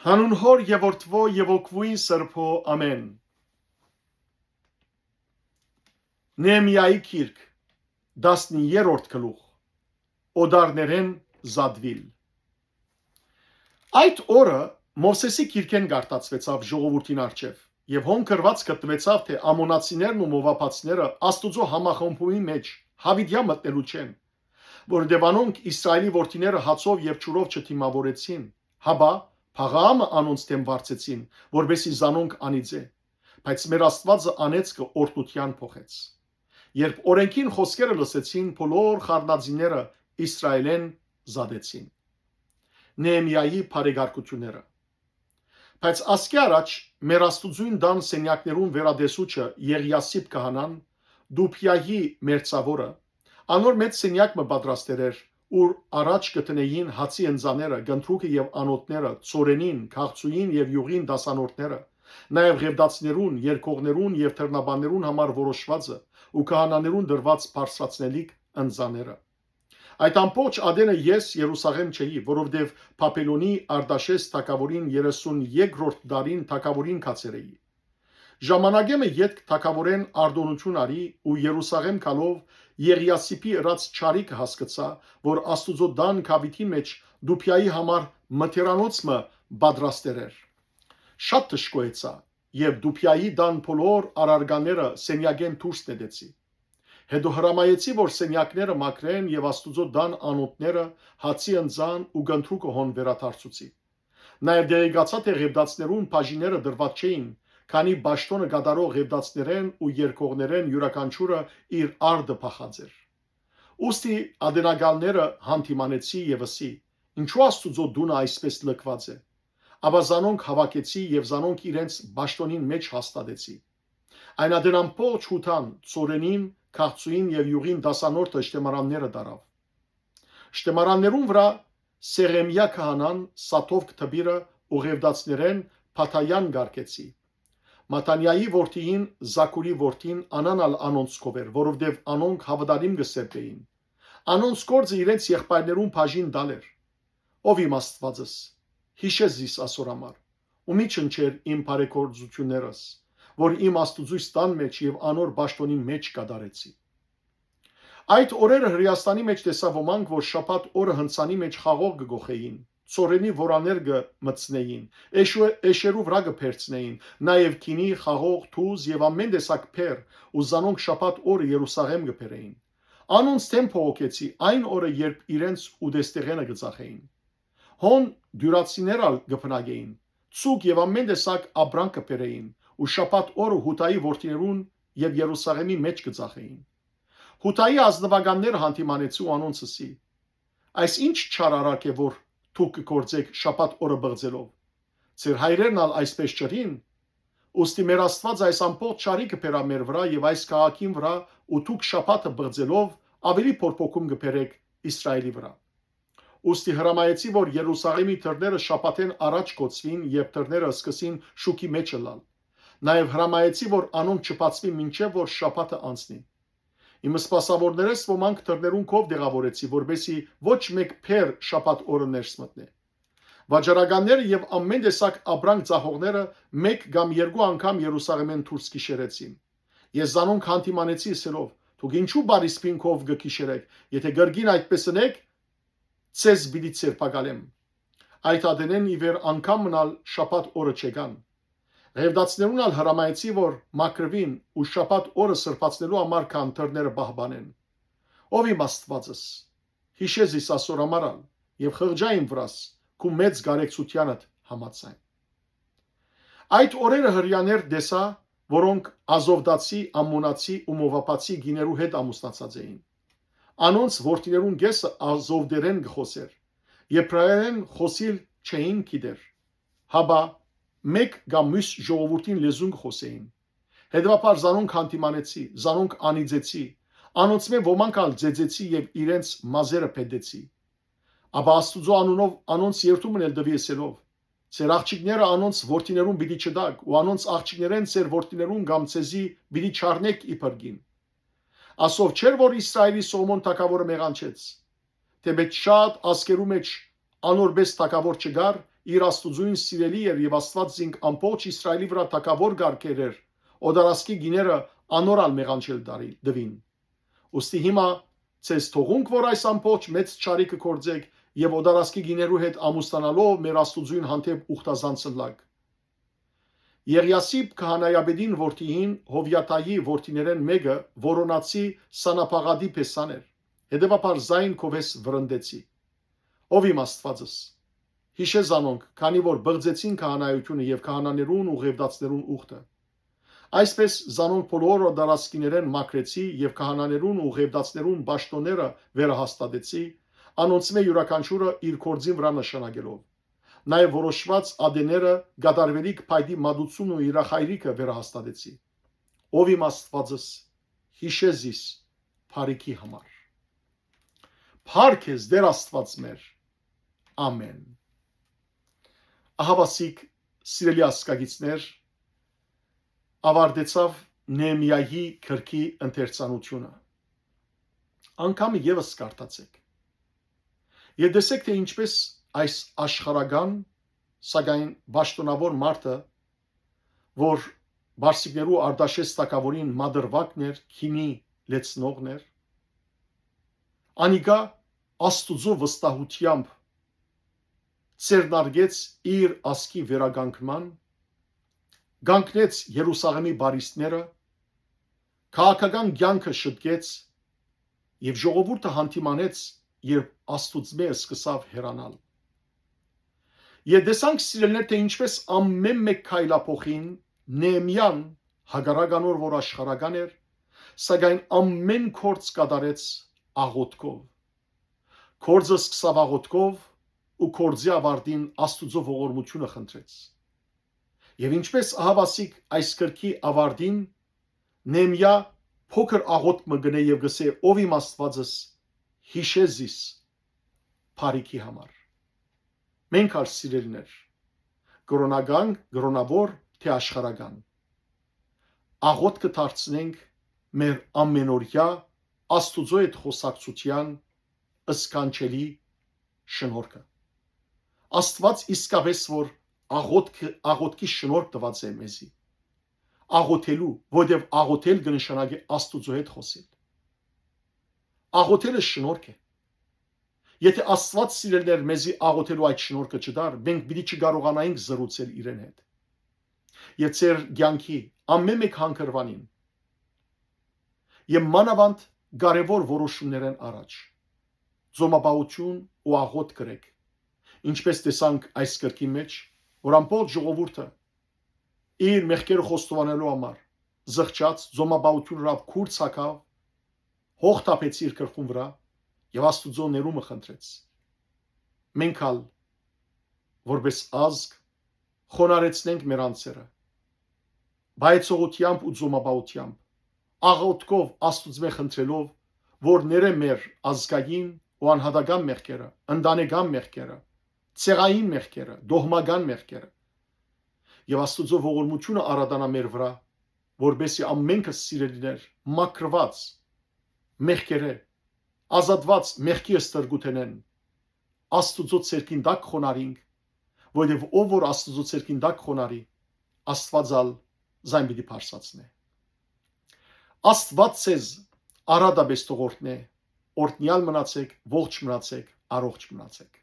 Հանուն հոր եւ որդվո եւ օգվույն սրբո ամեն։ Նեհեմիայի գիրք 13-րդ գլուխ Օդարներեն զադվիլ։ Այդ օրը Մովսեսի գիրքեն գարտացվեցավ ժողովրդին առջև եւ հոն գրված գտնվեցավ թե ամոնացիներն ու մովափացիները Աստուծո համախմբումի մեջ հավիդյա մտնելու չեն, որովհետեւ անոնք Իսրայելի որդիները հացով եւ ջուրով չթիմավորեցին, հաբա Փաղամը անոնց դեմ վարձեցին, որբեսի զանոնք անիծե, բայց մեր Աստվածը անեծքը օրհնության փոխեց։ Երբ օրենքին խոսքերը լսեցին, բոլոր խառնածիները Իսրայելեն զադեցին։ Նեհեմիայի բարեգարկությունները։ Բայց ասկի առաջ մեր Աստուծուն դան սենյակներուն վերադեսուչը Եղիասիբ քահանան, Դուփիայի մերձավորը, անոր մեծ սենյակ մը պատրաստեր էր, ուր առաջ կտնեին հացի ընձաները, գնդրուկը եւ անոթները, ծորենին, քաղցուին եւ յուղին դասանորդները, նաեւ ղևդացիներուն, երկողներուն եւ թռնաբաններուն համար որոշվածը ու քահանաներուն դրված բարձրացնելիք ընձաները։ Այդ ամբողջ ադենը ես Երուսաղեմ չէի, որովհետև Փապելոնի Արտաշես թագավորին 32-րդ դարին թագավորին կացեր էի։ Ժամանակեմը յետք թագավորեն արտոնություն արի ու Երուսաղեմ կալով Եղիասիպի ըրած չարիք հասկացա, որ Աստուծո դան կավիթի մեջ Դուփիայի համար մթերանոցը պատրաստեր էր։ Շատ տշկոեցա եւ Դուփիայի դան բոլոր արարգաները սենյակեն դուրս նետեցի։ Հետո հրամայեցի, որ սենյակները մաքրեն եւ Աստուծո դան անոթները հացի ընձան ու գնդրուկը հոն վերաթարցուցի։ Նաեւ դեղեկացա թե ղևդացներուն բաժիները դրված չէին, քանի Բաշտոնը գդարող ղևդացներեն ու երկողներեն յուրաքանչյուրը իր արդը փախած էր։ Ոստի ադենագալները հանդիմանեցի եւ ասի. Ինչու Աստուծո դունը այսպես լքված է։ Ապա զանոնք հավաքեցի եւ զանոնք իրենց Բաշտոնին մեջ հաստատեցի։ Այն ադեն ամբողջ հութան, ծորենին, քաղցուին եւ յուղին դասանորդը շտեմարանները դարավ։ Շտեմարաններուն վրա Սեղեմիա քահանան, Սաթով քթբիրը ու ղևդացներեն Փաթայան գարկեցի։ Մատանիայի որդին Զակուրի որդին անանալ անոնց կովեր, որովհետև անոնք հավատարիմ գսեպ էին։ Անոնց գործը իրենց եղբայրներուն բաժին դալ էր։ Ով իմ Աստվածս, հիշես զիս ասորամար, ու մի չնչեր իմ բարեգործություններս, որ իմ Աստուծույց տան մեջ եւ անոր Բաշտոնի մեջ կդարեցի։ Այդ օրերը Հրեաստանի մեջ տեսա ոմանք, որ շաբաթ օրը հնցանի մեջ խաղող կգողեին, ծորենի որաներ կմցնեին, էշերու վրա կփերցնեին, նաեւ քինի, խաղող, թուզ եւ ամեն տեսակ փեր, ու զանոնք շաբաթ օրը Երուսաղեմ կբերեին։ Անոնց դեմ փողոքեցի այն օրը, երբ իրենց ուդեստեղենը կծախեին։ Հոն դյուրացիներալ կփնագեին, ցուկ եւ ամեն տեսակ աբրանք կբերեին, ու շաբաթ օրը Հութայի որդիներուն եւ Երուսաղեմի մեջ կծախեին։ Հութայի ազնվականները հանդիմանեցի ու անոնց ասի. Այս ինչ չարարակ է, որ դուք կգործեք շաբաթ օրը բղձելով։ Ձեր հայրերն ալ այսպես չրին, ուստի մեր Աստված այս ամբողջ չարիքը բերա մեր վրա եւ այս քաղաքին վրա, ու դուք շաբաթը բղձելով ավելի փոփոխում կբերեք Իսրայելի վրա։ Ուստի հրամայեցի, որ Երուսաղեմի դռները շաբաթեն առաջ գոցվին, եւ դռները սկսին շուքի մեջ լալ։ Նաեւ հրամայեցի, որ անոնք չբացվի մինչեւ որ շաբաթը անցնի։ Իմ սպասավորներս ոմանք դռներուն կով դեղավորեցի, որբեսի ոչ մեկ փեր շաբաթ օրը ներս մտնե։ Վաճառականները եւ ամեն տեսակ աբրանք ծախողները մեկ կամ երկու անգամ Երուսաղեմեն դուրս գիշերեցին։ Ես զանոնք հանդիմանեցի ասելով. Դուք ինչու բարիսպին կով գքիշերեք, եթե գրգին այդպես ընեք, ցեզ բիդի ցերպակալեմ։ Այդ ադենեն իվեր անգամ մնալ շաբաթ օրը չեկան։ Ղևդացներուն ալ հրամայեցի, որ մակրվին ու շաբաթ օրը սրբացնելու համար կան դռները բահբանեն։ Ով իմ Աստվածս, հիշես իս ասորամարալ եւ խղճային վրաս, քու մեծ գարեկցությանդ համացայն։ Այդ օրերը հрьяաներ դեսա, որոնք Ազովդացի, Ամոնացի ու Մովափացի գիներու հետ ամուսնացած էին։ Անոնց որդիներուն գեսը Ազովդերեն գխոսեր, եբրայերեն խոսիլ չէին գիտեր։ Հաբա մեկ կամ մյուս ժողովրդին լեզուն խոսեին։ Հետևաբար զանոնք հանդիմանեցի, զանոնք անիծեցի, անոնց մե ոմանք ալ ձեձեցի եւ իրենց մազերը փեդեցի։ Ապա Աստուծո անունով անոնց երթումն էլ դվի ասելով. Ձեր աղջիկները անոնց որդիներուն պիտի չդակ, ու անոնց աղջիկներեն ձեր որդիներուն կամ ցեզի պիտի չառնեք իբրգին։ Ասով չէր որ Իսրայելի Սողոմոն թագավորը մեղանչեց։ Թե մեծ շատ ասկերու մեջ անորբես թագավոր չգար իր Աստուծուն սիրելի էր եւ Աստված զինք ամբողջ Իսրայելի վրա թակավոր գարկեր էր օդարասկի գիները անորալ մեղանչել դվին ուստի հիմա ցես թողունք որ այս ամբողջ մեծ ճարիքը կործեք եւ օդարասկի գիներու հետ ամուսնանալով մեր Աստուծուն հանդեպ ուխտազանցնլակ Եղիասիբ քահանայաբեդին որդին Հովյաթայի որդիներեն մեկը որոնացի սանապաղադի պեսան էր հետևաբար զայն կովես վրընդեցի ով իմ Աստվածս հիշե զանոնք քանի որ բղձեցին քահանայությունը եւ քահանաներուն ու ղևդացներուն ուխտը այսպես զանոնք բոլոր օդարասկիներեն մակրեցի եւ քահանաներուն ու ղևդացներուն ճաշտոնները վերահաստատեցի անոնցմե յուրաքանչյուրը իր կորձին վրա նշանակելով Նաև որոշված ադեները գադարվելիք փայդի մատուցումն ու իրախայրիկը վերահաստատեցի։ Ով իմ Աստվածս հիշեզիս փարիքի համար։ Փառք ես դեր Աստված մեր։ Ամեն։ Ահավասիկ սիրելի ասկագիցներ ավարտեցավ Նեեմիայի քրքի ընթերցանությունը։ Անկամ եւս կարդացեք։ Եվ տեսեք թե ինչպես այս աշխարհական սակայն ճշտոնավոր մարդը որ բարսիկներու արդաշես տակավորին մադրվակներ քինի լեցնողներ անիկա աստուծո վստահությամբ ցերնարգեց իր ասկի վերագանքման գանքնեց Երուսաղեմի բարիստները քաղաքական կյանքը շտկեց եւ ժողովուրդը հանդիմանեց երբ աստուծմե սկսավ հեռանալ Եվ տեսանք սիրելներ թե ինչպես ամեն մեկ քայլափոխին Նեեմիան հագարականոր որ աշխարհական էր սակայն ամեն կորց կատարեց աղոթքով կորձը սկսավ աղոթքով ու կորձի ավարտին Աստուծո ողորմությունը խնդրեց Եվ ինչպես ահավասիկ այս քրքի ավարտին Նեեմիա փոքր աղոթք մգնե եւ գսե ով իմ Աստվածս հիշեզիս փարիքի համար Մենք ալ սիրելիներ կրոնական, կրոնավոր թե աշխարհական աղոթքը դարձնենք մեր ամենօրյա Աստուծո հետ խոսակցության ըսկանչելի շնորհքը Աստված իսկապես որ աղոթքի շնորհ տված է մեզի աղոթելու որովհետև աղոթել կնշանակի Աստուծո հետ խոսել աղոթելը շնորհ է Եթե Աստված սիրելներ մեզի աղոթելու այդ շնորհքը չդար, մենք պիտի չկարողանայինք զրուցել իրեն հետ։ Եվ ծեր կյանքի ամեն մեկ հանգրվանին։ Եվ մանավանդ կարևոր որոշումներն առաջ։ Ձոմապահություն ու աղոթք կրեք։ Ինչպես տեսանք այս գրքի մեջ, որ ամբողջ ժողովուրդը իր մեղքերը խոստովանելու համար զղջաց ձոմապահություն ռավ քուրց հակավ, հող թափեց իր գլխուն վրա Եվ Աստուծո ներումը խնդրեց։ Մենք ալ որպես ազգ խոնարեցնենք մեր անձերը։ Բայցողությամբ ու ձոմապահությամբ աղոթքով Աստուծո խնդրելով, որ ները մեր ազգային ու անհատական մեղքերը, ընտանեկան մեղքերը, ցեղային մեղքերը, դողմական մեղքերը։ Եվ Աստուծո ողորմությունը արադանա մեր վրա, որբեսի ամենքը սիրելիներ մաքրված մեղքերը Ազատված մեղքի ստրգութենեն Աստուծո ցերքին դակ խոնարինք որովհետև ով որ Աստուծո ցերքին դակ խոնարի Աստվածալ զայն պիտի փարսացնե Աստված ցեզ արադաբես տողորտնե օրտնյալ մնացեք ողջ մնացեք առողջ մնացեք